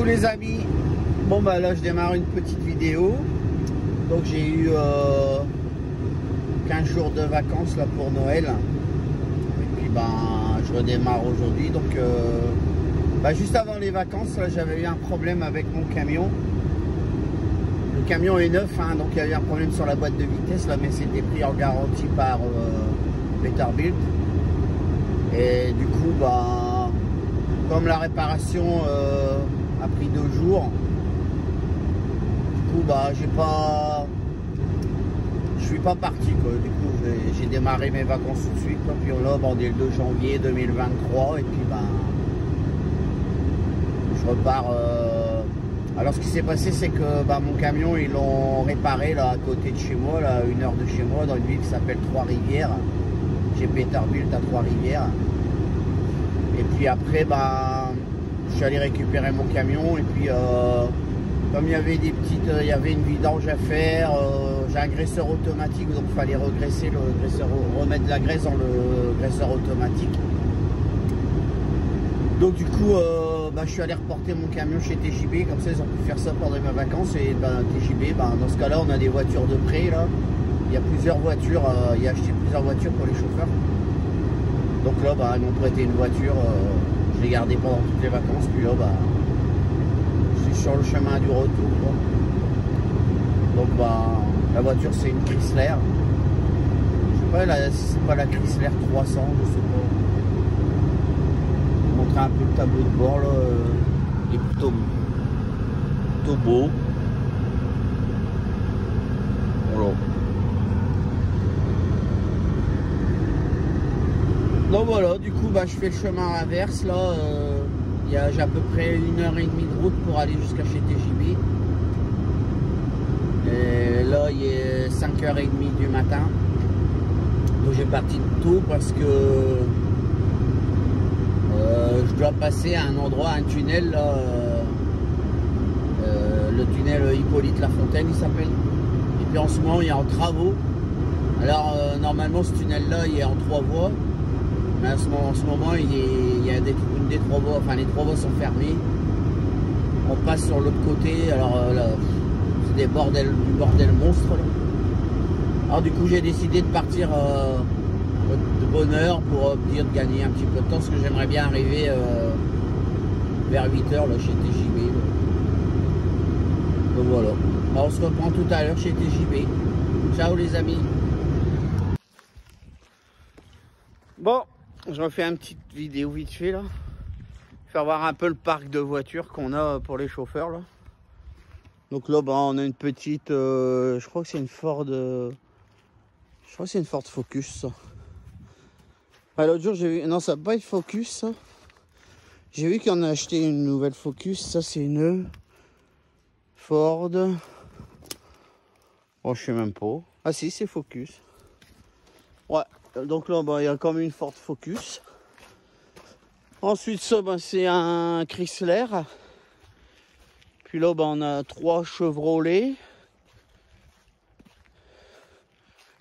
les amis. Bon bah là je démarre une petite vidéo. Donc j'ai eu 15 jours de vacances là pour Noël. Et puis ben je redémarre aujourd'hui. Donc juste avant les vacances là, j'avais eu un problème avec mon camion. Le camion est neuf, hein, donc il y a eu un problème sur la boîte de vitesse là, mais c'était pris en garantie par Peterbilt. Et du coup bah comme la réparation a pris 2 jours, du coup bah je suis pas parti quoi. Du coup j'ai démarré mes vacances tout de suite quoi. Puis là on est le 2 janvier 2023 et puis bah je repars. Alors ce qui s'est passé c'est que bah, mon camion ils l'ont réparé là à côté de chez moi, là, 1 heure de chez moi, dans une ville qui s'appelle Trois-Rivières. J'ai Peterbilt à Trois-Rivières. Et puis après bah je suis allé récupérer mon camion et puis comme il y avait il y avait une vidange à faire, j'ai un graisseur automatique, donc il fallait regraisser le graisseur, remettre de la graisse dans le graisseur automatique. Donc du coup je suis allé reporter mon camion chez TJB, comme ça ils ont pu faire ça pendant mes vacances. Et TJB, dans ce cas là on a des voitures de prêt là, il y a plusieurs voitures, il a acheté plusieurs voitures pour les chauffeurs. Donc là ils m'ont prêté une voiture, je l'ai gardée pendant toutes les vacances. Puis là je suis sur le chemin du retour quoi. Donc la voiture c'est une Chrysler, je sais pas si c'est pas la Chrysler 300, je sais pas. Je vais montrer un peu le tableau de bord là, il est plutôt beau. Voilà. Donc voilà, du coup je fais le chemin inverse là, j'ai à peu près 1h30 de route pour aller jusqu'à chez TJB. Et là il est 5h30 du matin. Donc j'ai parti tôt parce que je dois passer à un endroit, un tunnel là, le tunnel Hippolyte Lafontaine il s'appelle. Et puis en ce moment il est en travaux. Alors normalement ce tunnel là il est en 3 voies. Mais en ce moment il y a une des 3 voies, enfin les 3 voies sont fermées. On passe sur l'autre côté, alors là c'est du bordel monstre là. Alors du coup j'ai décidé de partir de bonne heure pour dire de gagner un petit peu de temps, parce que j'aimerais bien arriver vers 8h là chez TJB là. Donc voilà, on se reprend tout à l'heure chez TJB. Ciao les amis. Bon, je refais une petite vidéo vite fait là, faire voir un peu le parc de voitures qu'on a pour les chauffeurs là. Donc là on a une petite, je crois que c'est une Ford, Focus ça. L'autre jour j'ai vu, non ça va pas être Focus ça. J'ai vu qu'on a acheté une nouvelle Focus, ça c'est une Ford. Oh je sais même pas. Ah si c'est Focus. Ouais, donc là il y a comme une Ford Focus. Ensuite ça c'est un Chrysler. Puis là on a 3 Chevrolet.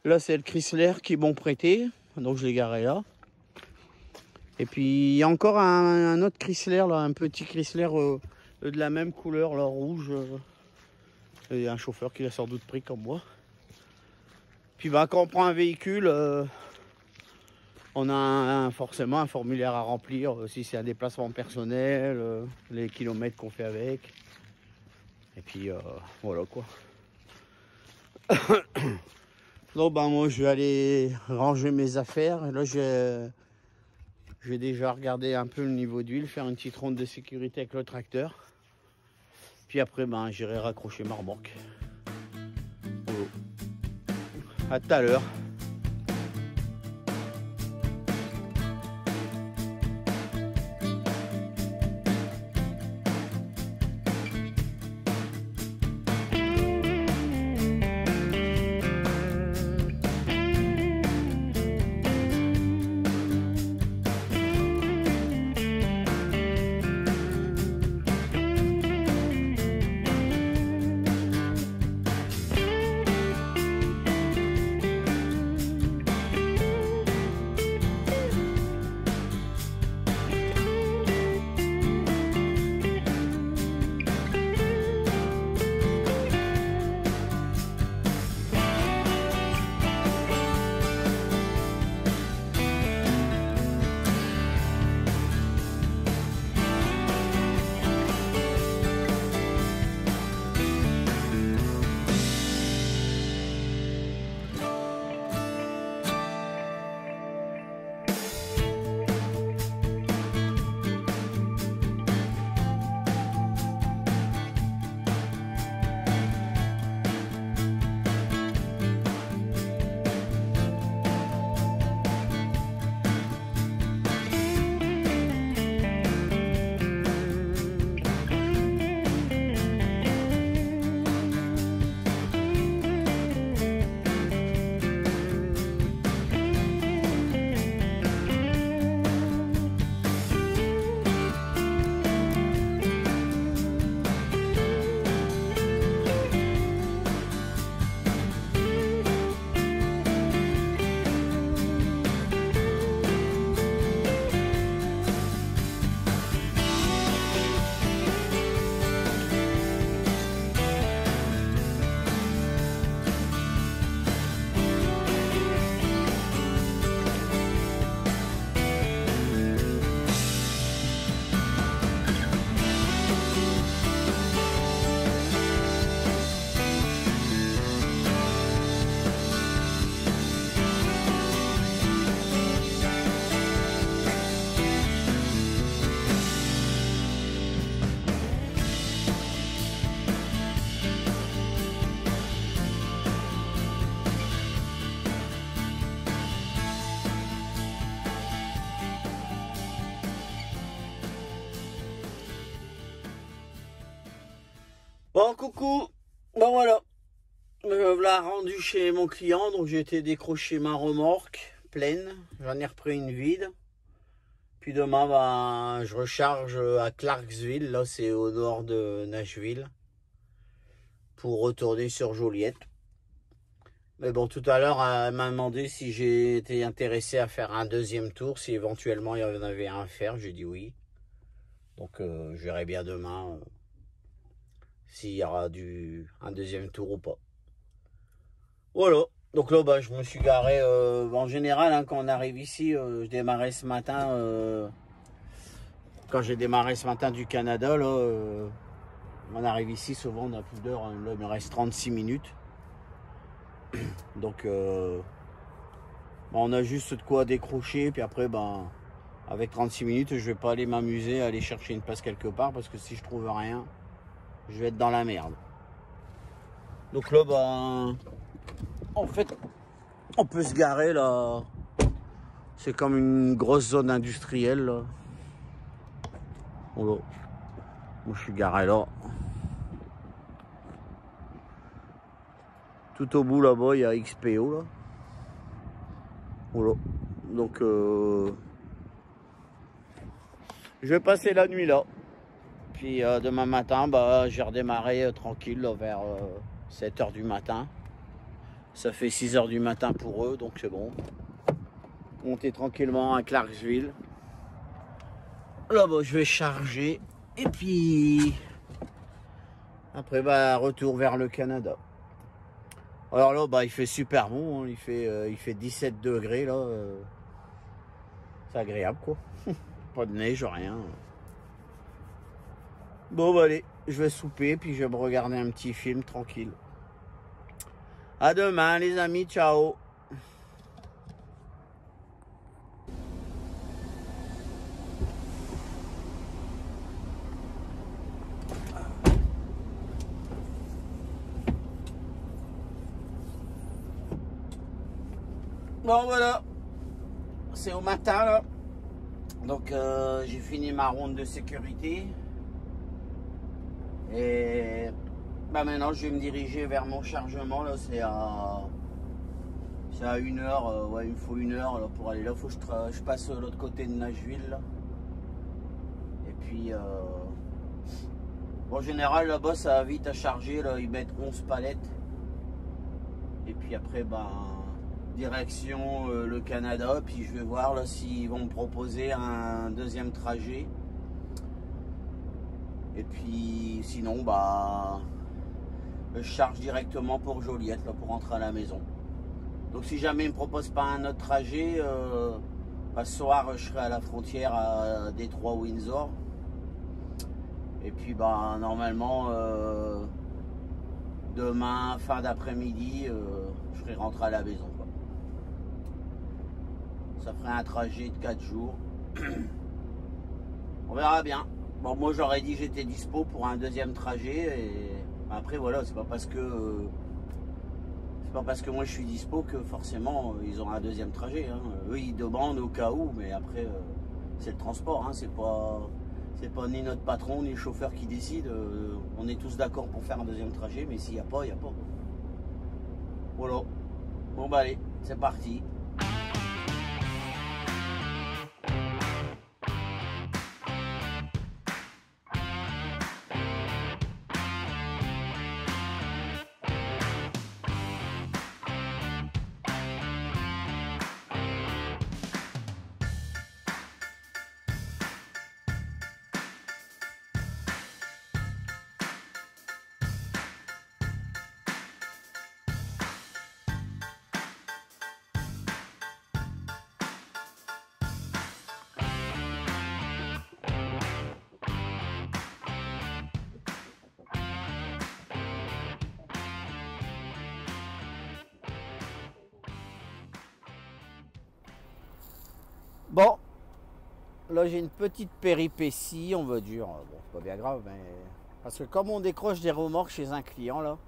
Là c'est le Chrysler qui m'ont prêté, donc je l'ai garé là. Et puis il y a encore un autre Chrysler là, un petit Chrysler de la même couleur là, rouge. Il y a un chauffeur qui l'a sans doute pris comme moi. Puis quand on prend un véhicule, on a forcément un formulaire à remplir, si c'est un déplacement personnel, les kilomètres qu'on fait avec. Et puis voilà quoi. Donc moi je vais aller ranger mes affaires. Et là je vais déjà regarder un peu le niveau d'huile, faire une petite ronde de sécurité avec le tracteur. Puis après j'irai raccrocher ma remorque. Voilà. À tout à l'heure. Bon, coucou. Bon, voilà. Me voilà rendu chez mon client. Donc, j'ai été décrocher ma remorque pleine. J'en ai repris une vide. Puis demain, ben, je recharge à Clarksville. Là, c'est au nord de Nashville. Pour retourner sur Joliette. Mais bon, tout à l'heure, elle m'a demandé si j'étais intéressé à faire un deuxième tour. Si éventuellement, il y en avait un à faire. J'ai dit oui. Donc, je verrai bien demain s'il y aura un deuxième tour ou pas. Voilà. Donc là, bah, je me suis garé. En général, hein, quand on arrive ici, je démarrais ce matin. Quand j'ai démarré ce matin du Canada, là, on arrive ici, souvent on a plus d'heure. Là, il me reste 36 minutes. Donc, on a juste de quoi décrocher. Puis après, ben, avec 36 minutes, je vais pas aller m'amuser à aller chercher une place quelque part. Parce que si je trouve rien, je vais être dans la merde. Donc là, ben, en fait, on peut se garer là. C'est comme une grosse zone industrielle là. Voilà. Moi je suis garé là. Tout au bout là-bas, il y a XPO là. Voilà. Donc je vais passer la nuit là. Puis demain matin, bah, j'ai redémarré tranquille là, vers 7 h du matin. Ça fait 6 h du matin pour eux, donc c'est bon. Monter tranquillement à Clarksville. Là-bas, je vais charger. Et puis après, bah, retour vers le Canada. Alors là, bah, il fait super bon. Hein. Il fait 17 degrés là. C'est agréable quoi. Pas de neige, rien. Bon, bah, allez, je vais souper. Puis je vais me regarder un petit film tranquille. À demain, les amis. Ciao. Bon, voilà. C'est au matin là. Donc j'ai fini ma ronde de sécurité. Et bah, maintenant je vais me diriger vers mon chargement là. C'est à 1 h. Ouais, il me faut 1 h là, pour aller là. Il faut que je passe de l'autre côté de Nashville là. Et puis en général là-bas ça va vite à charger là. Ils mettent 11 palettes. Et puis après bah, direction le Canada. Puis je vais voir là s'ils vont me proposer un deuxième trajet. Et puis sinon bah, je charge directement pour Joliette là, pour rentrer à la maison. Donc si jamais ils ne me proposent pas un autre trajet, bah, ce soir je serai à la frontière à Détroit-Windsor. Et puis bah, normalement demain fin d'après-midi je serai rentré à la maison quoi. Ça ferait un trajet de 4 jours. On verra bien. Bon, moi j'aurais dit que j'étais dispo pour un deuxième trajet. Et après voilà, c'est pas parce que moi je suis dispo que forcément ils ont un deuxième trajet. Hein. Eux ils demandent au cas où, mais après c'est le transport. Hein. C'est pas ni notre patron ni le chauffeur qui décide. On est tous d'accord pour faire un deuxième trajet, mais s'il n'y a pas, il n'y a pas. Voilà. Bon bah allez, c'est parti. Bon, là j'ai une petite péripétie, on va dire. Bon, c'est pas bien grave, mais parce que comme on décroche des remorques chez un client là,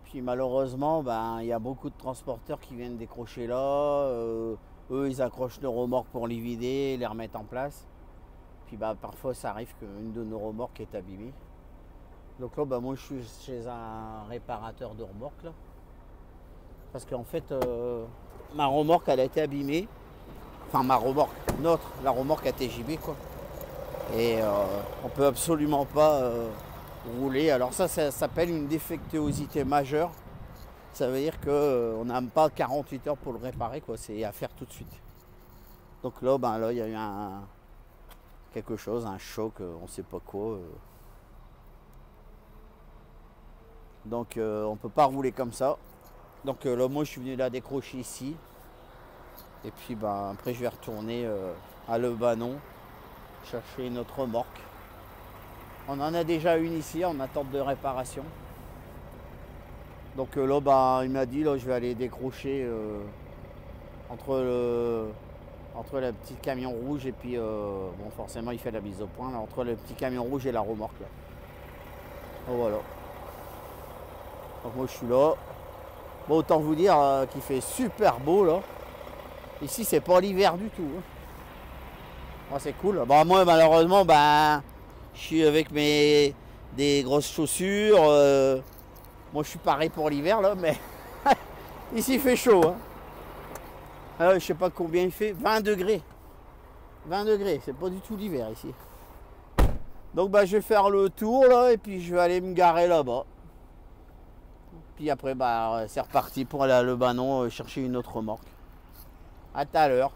puis malheureusement, ben il y a beaucoup de transporteurs qui viennent décrocher là. Eux, ils accrochent nos remorques pour les vider, les remettre en place. Puis bah parfois ça arrive qu'une de nos remorques est abîmée. Donc là, bah, moi, je suis chez un réparateur de remorque, là. Parce qu'en fait, ma remorque, elle a été abîmée. Enfin, ma remorque, la remorque à TJB, quoi. Et on peut absolument pas rouler. Alors ça s'appelle une défectuosité majeure. Ça veut dire qu'on n'a même pas 48 heures pour le réparer, quoi. C'est à faire tout de suite. Donc là, ben là, il y a eu quelque chose, un choc, on sait pas quoi. Donc on peut pas rouler comme ça. Donc là, moi, je suis venu la décrocher ici. Et puis, ben, après, je vais retourner à Le Banon, chercher une autre remorque. On en a déjà une ici en attente de réparation. Donc là, bah, il m'a dit, là, je vais aller décrocher entre le petit camion rouge et puis, bon, forcément, il fait la mise au point, là, entre le petit camion rouge et la remorque. Là. Donc, voilà. Donc moi, je suis là. Bon, autant vous dire qu'il fait super beau, là. Ici, c'est pas l'hiver du tout. Hein. Bon, c'est cool. Bon, moi, malheureusement, ben, je suis avec des grosses chaussures. Moi, je suis pareil pour l'hiver, là, mais ici, il fait chaud. Hein. Je sais pas combien il fait. 20 degrés. 20 degrés, c'est pas du tout l'hiver ici. Donc, bah, je vais faire le tour, là, et puis je vais aller me garer là-bas. Puis après, bah, c'est reparti pour aller à Le Banon chercher une autre remorque. À tout à l'heure.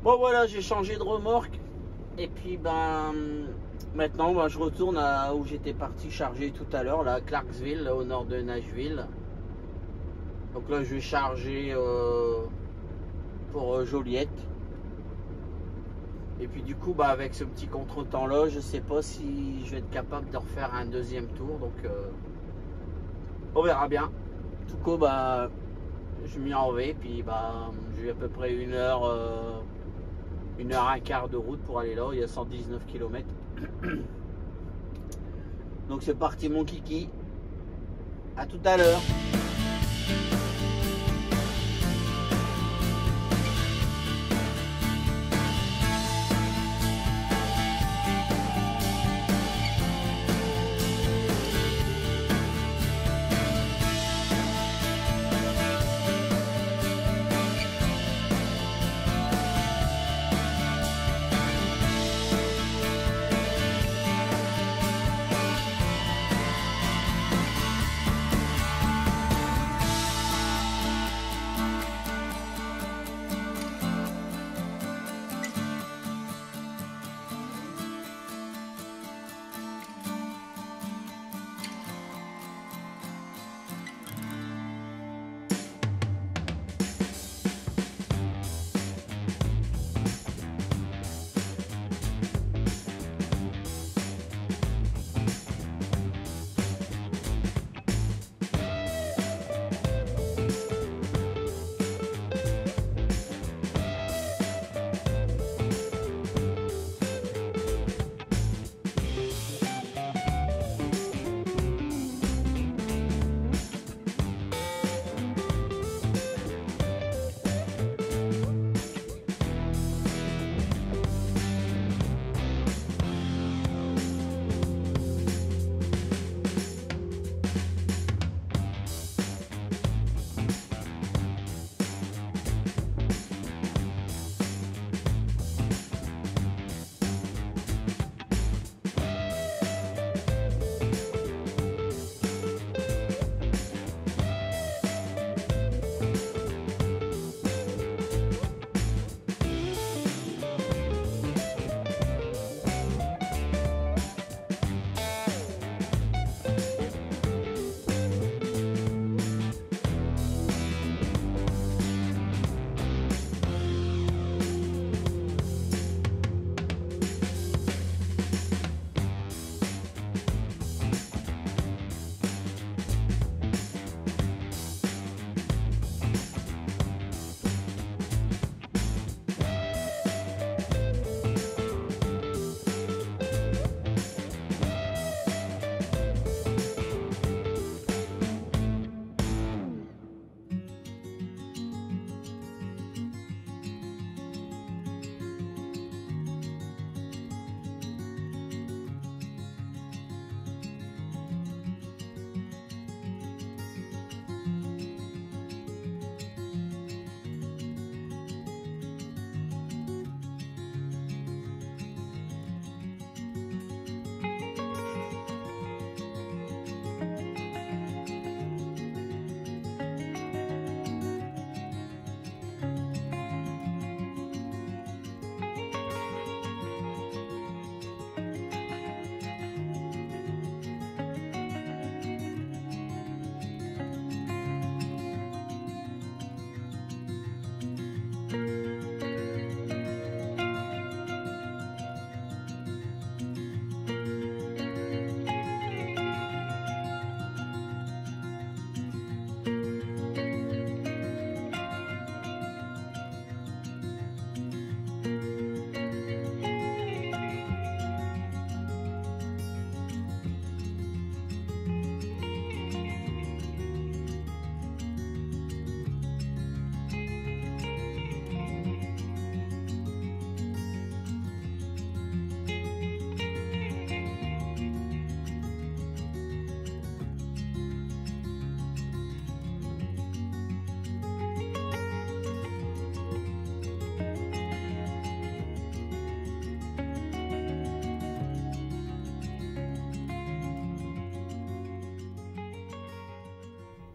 Bon voilà, j'ai changé de remorque. Et puis maintenant je retourne à où j'étais parti charger tout à l'heure, là à Clarksville, là, au nord de Nashville. Donc là je vais charger pour Joliette. Et puis du coup avec ce petit contretemps là, je sais pas si je vais être capable de refaire un deuxième tour. Donc on verra bien. En tout cas je m'y en vais. Puis j'ai à peu près une heure un quart de route pour aller là. Il y a 119 km. Donc c'est parti mon kiki. À tout à l'heure.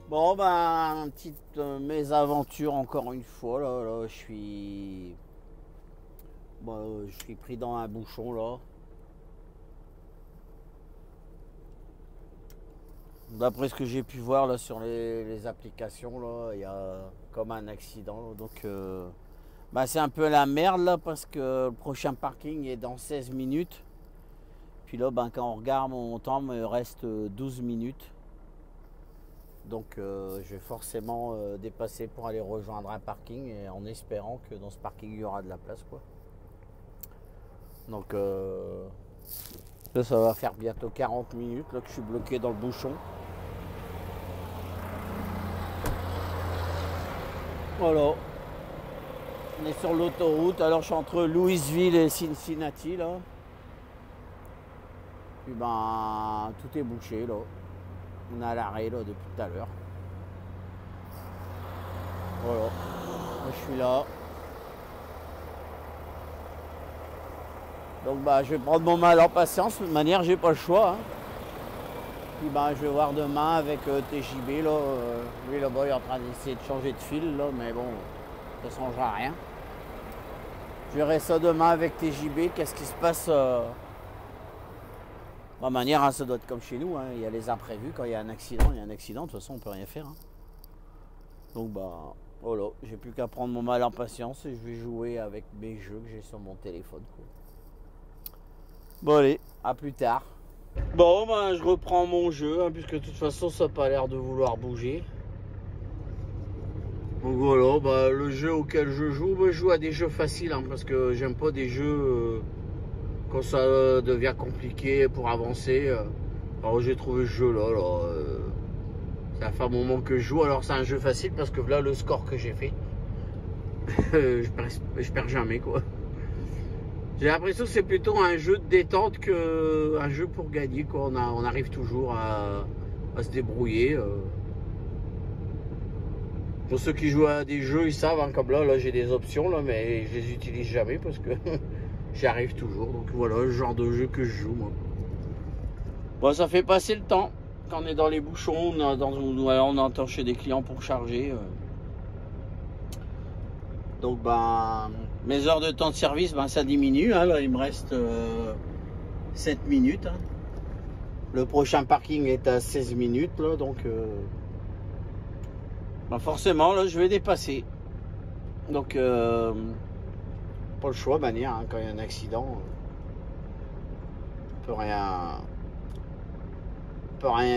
Bon petite mésaventure encore une fois là, je suis bah, je suis pris dans un bouchon là. D'après ce que j'ai pu voir là sur les applications là, il y a comme un accident. Là, donc bah, c'est un peu la merde là parce que le prochain parking est dans 16 minutes. Puis là ben, quand on regarde mon temps, il me reste 12 minutes. Donc je vais forcément dépasser pour aller rejoindre un parking et en espérant que dans ce parking il y aura de la place quoi. Donc là ça va faire bientôt 40 minutes là, que je suis bloqué dans le bouchon. Voilà. On est sur l'autoroute, alors je suis entre Louisville et Cincinnati là. Puis ben tout est bouché là. On est à l'arrêt là depuis tout à l'heure. Voilà. Moi, je suis là. Donc bah je vais prendre mon mal en patience, de toute manière j'ai pas le choix. Hein. Puis ben je vais voir demain avec TJB là. Lui là-bas il est en train d'essayer de changer de fil là, mais bon, ça ne changera rien. Je verrai ça demain avec TJB, qu'est-ce qui se passe. De manière, hein, ça doit être comme chez nous, hein. Il y a les imprévus, quand il y a un accident, il y a un accident, de toute façon on peut rien faire. Hein. Donc bah voilà, j'ai plus qu'à prendre mon mal en patience et je vais jouer avec mes jeux que j'ai sur mon téléphone. Quoi. Bon allez, à plus tard. Bon ben je reprends mon jeu, hein, puisque de toute façon ça n'a pas l'air de vouloir bouger. Donc voilà, bah, le jeu auquel je joue à des jeux faciles, hein, parce que j'aime pas des jeux quand ça devient compliqué pour avancer. Alors j'ai trouvé ce jeu là, ça fait un moment que je joue, alors c'est un jeu facile parce que là le score que j'ai fait, je perds jamais quoi. J'ai l'impression que c'est plutôt un jeu de détente qu'un jeu pour gagner quoi. On arrive toujours à se débrouiller. Pour ceux qui jouent à des jeux, ils savent, hein, comme là j'ai des options, là, mais je les utilise jamais parce que j'y arrive toujours. Donc voilà le genre de jeu que je joue, moi. Bon, ça fait passer le temps. Quand on est dans les bouchons, on entend chez des clients pour charger. Donc, ben, mes heures de temps de service, ben, ça diminue. Hein, là, il me reste 7 minutes. Hein. Le prochain parking est à 16 minutes, là, donc... Ben forcément, là, je vais dépasser. Donc, pas le choix, de manière, hein, quand il y a un accident, on peut rien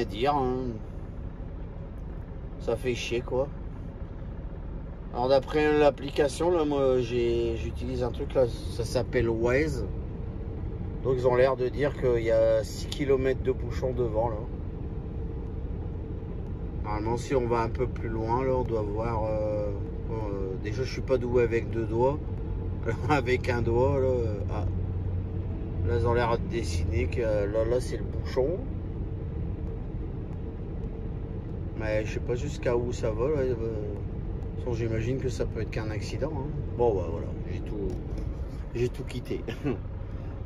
dire. Hein. Ça fait chier, quoi. Alors, d'après l'application, là, moi, j'utilise un truc, là, ça s'appelle Waze. Donc, ils ont l'air de dire qu'il y a 6 km de bouchons devant, là. Normalement, si on va un peu plus loin, là, on doit voir... déjà, je suis pas doué avec 2 doigts. Avec un doigt, là... Là, ils ont l'air de dessiner que là c'est le bouchon. Mais je sais pas jusqu'à où ça va, là. J'imagine que ça peut être qu'un accident. Hein. Bon, bah voilà, j'ai tout quitté.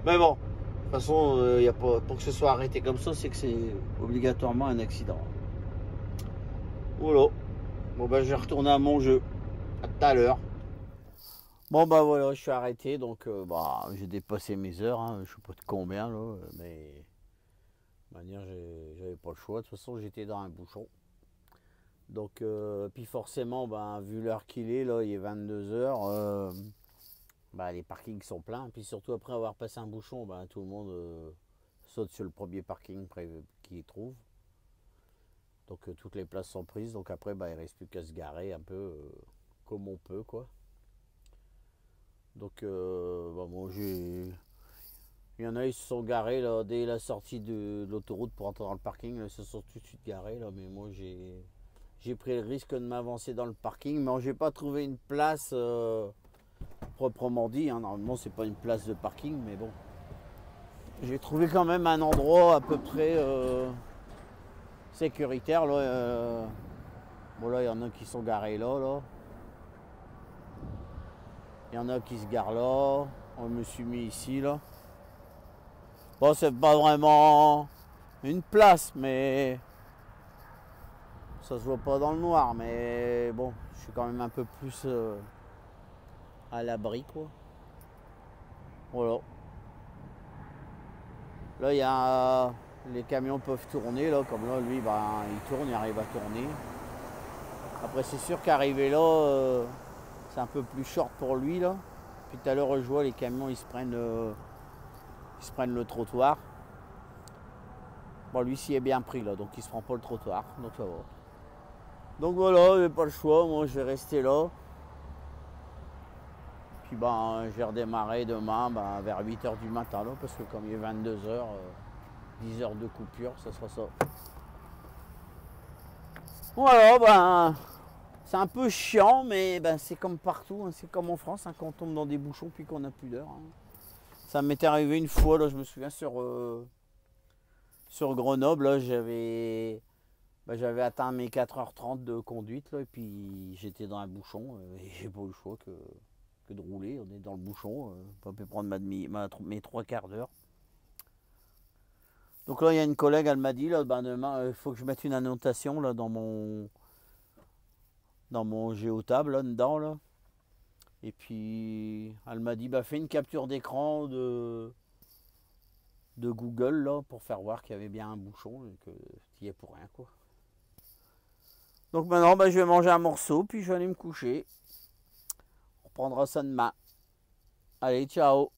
Mais bon, de toute façon, y a pas, pour que ce soit arrêté comme ça, c'est que c'est obligatoirement un accident. Voilà. Bon bah je vais retourner à mon jeu. À tout à l'heure. Bon bah voilà, je suis arrêté, donc bah j'ai dépassé mes heures, hein, je sais pas de combien là, mais de manière j'avais pas le choix, de toute façon j'étais dans un bouchon. Donc puis forcément, ben, vu l'heure qu'il est, là, il est 22h, bah, les parkings sont pleins, puis surtout après avoir passé un bouchon, ben, tout le monde saute sur le premier parking qu'il trouve. Donc toutes les places sont prises, donc après bah, il ne reste plus qu'à se garer un peu comme on peut quoi. Donc bah, moi il y en a, ils se sont garés là, dès la sortie de l'autoroute pour entrer dans le parking, là, ils se sont tout de suite garés là, mais moi j'ai pris le risque de m'avancer dans le parking, mais j'ai pas trouvé une place proprement dit, hein. Normalement c'est pas une place de parking, mais bon. J'ai trouvé quand même un endroit à peu près sécuritaire là. Bon là il y en a qui sont garés là. Il y en a qui se garent là. On me suis mis ici là. Bon c'est pas vraiment une place mais ça se voit pas dans le noir, mais bon je suis quand même un peu plus à l'abri quoi. Voilà. Là, il y a les camions peuvent tourner là, comme là, lui, bah, il tourne, il arrive à tourner. Après, c'est sûr qu'arriver là, c'est un peu plus short pour lui là. Puis tout à l'heure, je vois les camions, ils se prennent le trottoir. Bon, lui, s'y est bien pris là, donc il se prend pas le trottoir, donc ça va. Donc voilà, j'ai pas le choix, moi, je vais rester là. Puis ben, je vais redémarrer demain vers 8 h du matin là, parce que comme il est 22 h, 10 heures de coupure, ça sera ça. Voilà, ben, c'est un peu chiant, mais ben, c'est comme partout, hein, c'est comme en France, hein, quand on tombe dans des bouchons puis qu'on n'a plus d'heure. Hein. Ça m'était arrivé une fois, là, je me souviens sur Grenoble, là, j'avais atteint mes 4h30 de conduite, là, et puis j'étais dans un bouchon, et j'ai pas eu le choix que de rouler. On est dans le bouchon, pas pu prendre mes 3 quarts d'heure. Donc là, il y a une collègue, elle m'a dit, là, ben, demain, il faut que je mette une annotation là, dans mon géotable, là, dedans, là. Et puis, elle m'a dit, bah, fais une capture d'écran de Google, là, pour faire voir qu'il y avait bien un bouchon et que tu y es pour rien, quoi. Donc maintenant, bah, je vais manger un morceau, puis je vais aller me coucher. On reprendra ça demain. Allez, ciao!